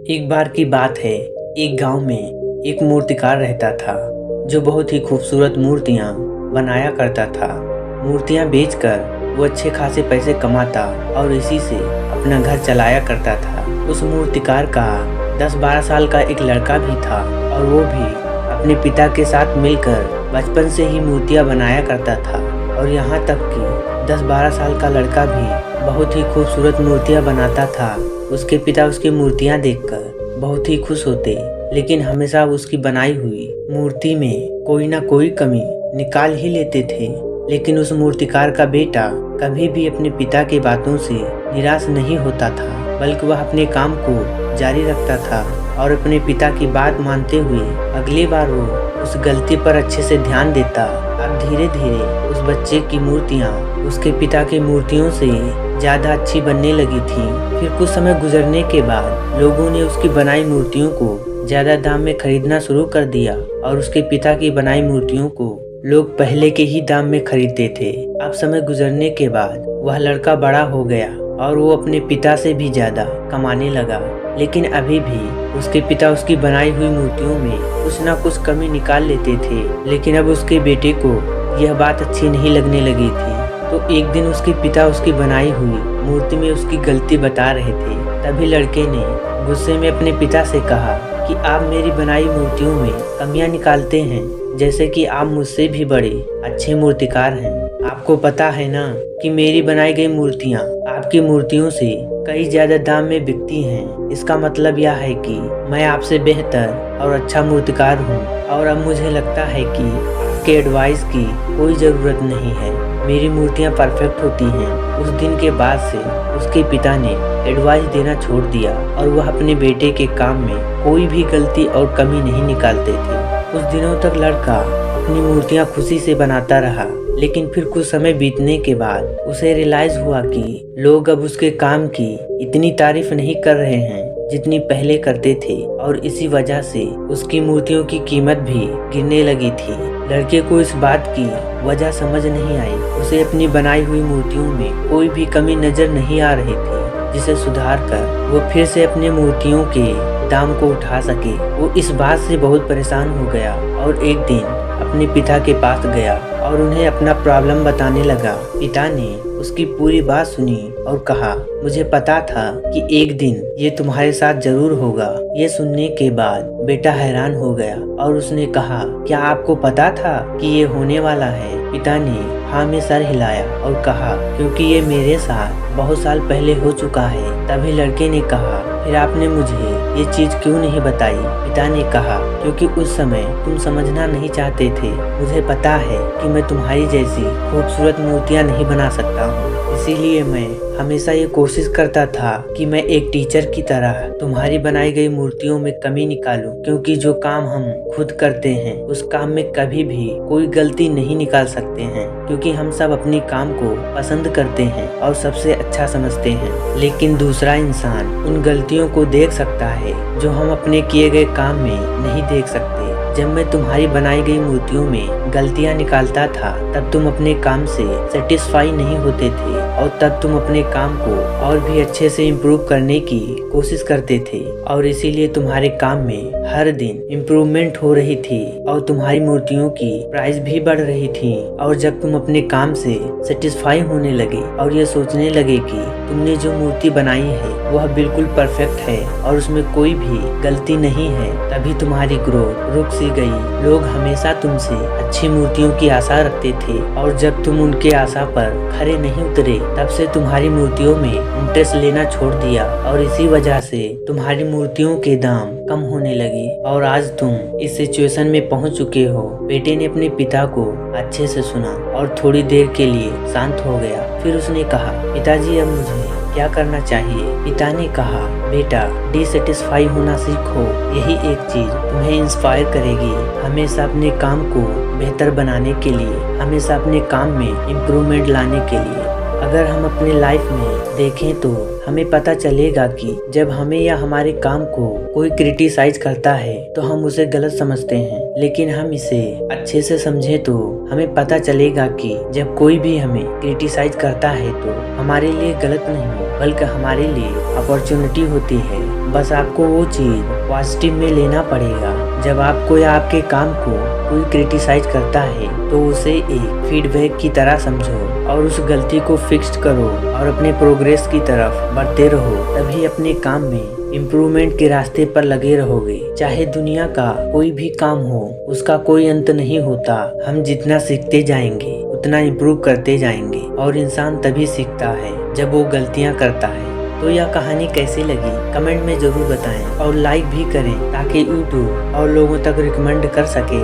एक बार की बात है। एक गांव में एक मूर्तिकार रहता था जो बहुत ही खूबसूरत मूर्तियां बनाया करता था। मूर्तियां बेचकर वो अच्छे खासे पैसे कमाता और इसी से अपना घर चलाया करता था। उस मूर्तिकार का 10-12 साल का एक लड़का भी था और वो भी अपने पिता के साथ मिलकर बचपन से ही मूर्तियां बनाया करता था। और यहाँ तक कि 10-12 साल का लड़का भी बहुत ही खूबसूरत मूर्तियां बनाता था। उसके पिता उसकी मूर्तियां देखकर बहुत ही खुश होते, लेकिन हमेशा उसकी बनाई हुई मूर्ति में कोई ना कोई कमी निकाल ही लेते थे। लेकिन उस मूर्तिकार का बेटा कभी भी अपने पिता की बातों से निराश नहीं होता था, बल्कि वह अपने काम को जारी रखता था और अपने पिता की बात मानते हुए अगली बार वो उस गलती पर अच्छे से ध्यान देता। अब धीरे धीरे उस बच्चे की मूर्तियाँ उसके पिता की मूर्तियों से ज्यादा अच्छी बनने लगी थी। फिर कुछ समय गुजरने के बाद लोगों ने उसकी बनाई मूर्तियों को ज्यादा दाम में खरीदना शुरू कर दिया और उसके पिता की बनाई मूर्तियों को लोग पहले के ही दाम में खरीदते थे। अब समय गुजरने के बाद वह लड़का बड़ा हो गया और वो अपने पिता से भी ज्यादा कमाने लगा, लेकिन अभी भी उसके पिता उसकी बनाई हुई मूर्तियों में कुछ ना कुछ कमी निकाल लेते थे। लेकिन अब उसके बेटे को यह बात अच्छी नहीं लगने लगी थी। तो एक दिन उसके पिता उसकी बनाई हुई मूर्ति में उसकी गलती बता रहे थे। तभी लड़के ने गुस्से में अपने पिता से कहा कि आप मेरी बनाई मूर्तियों में कमियां निकालते हैं, जैसे कि आप मुझसे भी बड़े अच्छे मूर्तिकार हैं। आपको पता है ना कि मेरी बनाई गई मूर्तियां आपकी मूर्तियों से कई ज्यादा दाम में बिकती हैं। इसका मतलब यह है कि मैं आपसे बेहतर और अच्छा मूर्तिकार हूँ और अब मुझे लगता है कि आपके एडवाइस की कोई ज़रूरत नहीं है। मेरी मूर्तियाँ परफेक्ट होती हैं। उस दिन के बाद से उसके पिता ने एडवाइस देना छोड़ दिया और वह अपने बेटे के काम में कोई भी गलती और कमी नहीं निकालते थे। कुछ दिनों तक लड़का अपनी मूर्तियाँ खुशी से बनाता रहा, लेकिन फिर कुछ समय बीतने के बाद उसे रियलाइज हुआ कि लोग अब उसके काम की इतनी तारीफ नहीं कर रहे हैं जितनी पहले करते थे, और इसी वजह से उसकी मूर्तियों की कीमत भी गिरने लगी थी। लड़के को इस बात की वजह समझ नहीं आई। उसे अपनी बनाई हुई मूर्तियों में कोई भी कमी नजर नहीं आ रही थी, जिसे सुधार कर वो फिर से अपने मूर्तियों के दाम को उठा सके। वो इस बात से बहुत परेशान हो गया और एक दिन अपने पिता के पास गया और उन्हें अपना प्रॉब्लम बताने लगा। पिता ने उसकी पूरी बात सुनी और कहा, मुझे पता था कि एक दिन ये तुम्हारे साथ जरूर होगा। ये सुनने के बाद बेटा हैरान हो गया और उसने कहा, क्या आपको पता था कि ये होने वाला है? पिता ने हाँ में सर हिलाया और कहा, क्योंकि ये मेरे साथ बहुत साल पहले हो चुका है। तभी लड़के ने कहा, फिर आपने मुझे ये चीज क्यों नहीं बताई? पिता ने कहा, क्योंकि उस समय तुम समझना नहीं चाहते थे। मुझे पता है कि मैं तुम्हारी जैसी खूबसूरत मूर्तियाँ नहीं बना सकता हूँ, इसीलिए मैं हमेशा ये कोशिश करता था कि मैं एक टीचर की तरह तुम्हारी बनाई गई मूर्तियों में कमी निकालूं, क्योंकि जो काम हम खुद करते हैं उस काम में कभी भी कोई गलती नहीं निकाल सकते हैं, क्योंकि हम सब अपने काम को पसंद करते हैं और सबसे अच्छा समझते हैं। लेकिन दूसरा इंसान उन गलतियों को देख सकता है जो हम अपने किए गए काम में नहीं देख सकते। जब मैं तुम्हारी बनाई गई मूर्तियों में गलतियां निकालता था तब तुम अपने काम से सेटिस्फाई नहीं होते थे और तब तुम अपने काम को और भी अच्छे से इम्प्रूव करने की कोशिश करते थे, और इसीलिए तुम्हारे काम में हर दिन इम्प्रूवमेंट हो रही थी और तुम्हारी मूर्तियों की प्राइस भी बढ़ रही थी। और जब तुम अपने काम से सेटिस्फाई होने लगे और ये सोचने लगे कि तुमने जो मूर्ति बनाई है वह बिल्कुल परफेक्ट है और उसमें कोई भी गलती नहीं है, तभी तुम्हारी ग्रोथ रुक सी गई। लोग हमेशा तुमसे अच्छी मूर्तियों की आशा रखते थे और जब तुम उनके आशा पर खरे नहीं उतरे तब से तुम्हारी मूर्तियों में इंटरेस्ट लेना छोड़ दिया और इसी वजह से तुम्हारी मूर्तियों के दाम कम होने लगे और आज तुम इस सिचुएशन में पहुंच चुके हो। बेटे ने अपने पिता को अच्छे से सुना और थोड़ी देर के लिए शांत हो गया। फिर उसने कहा, पिताजी अब मुझे क्या करना चाहिए? पिता ने कहा, बेटा डिससेटिस्फाई होना सीखो। यही एक चीज तुम्हें इंस्पायर करेगी हमेशा अपने काम को बेहतर बनाने के लिए, हमेशा अपने काम में इम्प्रूवमेंट लाने के लिए। अगर हम अपनी लाइफ में देखें तो हमें पता चलेगा कि जब हमें या हमारे काम को कोई क्रिटिसाइज करता है तो हम उसे गलत समझते हैं, लेकिन हम इसे अच्छे से समझें तो हमें पता चलेगा कि जब कोई भी हमें क्रिटिसाइज करता है तो हमारे लिए गलत नहीं बल्कि हमारे लिए अपॉर्चुनिटी होती है। बस आपको वो चीज़ पॉजिटिव में लेना पड़ेगा। जब आपको या आपके काम को कोई क्रिटिसाइज करता है तो उसे एक फीडबैक की तरह समझो और उस गलती को फिक्स करो और अपने प्रोग्रेस की तरफ बढ़ते रहो। तभी अपने काम में इम्प्रूवमेंट के रास्ते पर लगे रहोगे। चाहे दुनिया का कोई भी काम हो, उसका कोई अंत नहीं होता। हम जितना सीखते जाएंगे उतना इम्प्रूव करते जाएंगे और इंसान तभी सीखता है जब वो गलतियाँ करता है। तो यह कहानी कैसी लगी कमेंट में ज़रूर बताएं और लाइक भी करें ताकि यूट्यूब और लोगों तक रिकमेंड कर सके।